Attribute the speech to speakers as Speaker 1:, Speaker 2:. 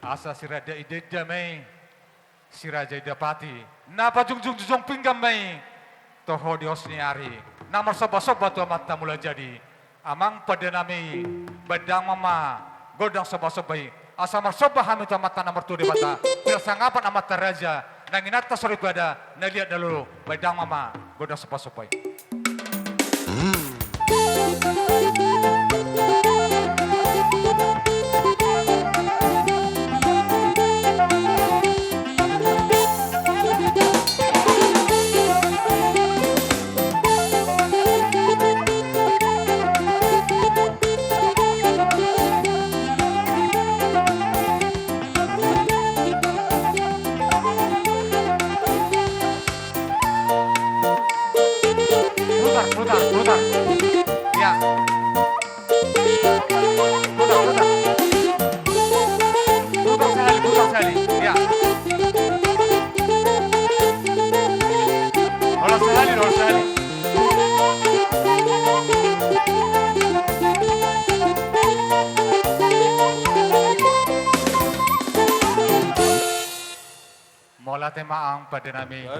Speaker 1: Asa sirada ide damai, siraja idapati. Napa jung pinggam mai, toho diosni ari. Namar soba tu mata mula jadi. Amang pada nami, badang mama, godang sobai. Asa mar soba hami tu mata namar tu debata. Bila sangapan amata raja, nanginata sore pada, naliat dulu, badang mama, godang sobai. Putar. Ya. Putar sekali. Ya. Olah sekali. Mola tema ang pada nami.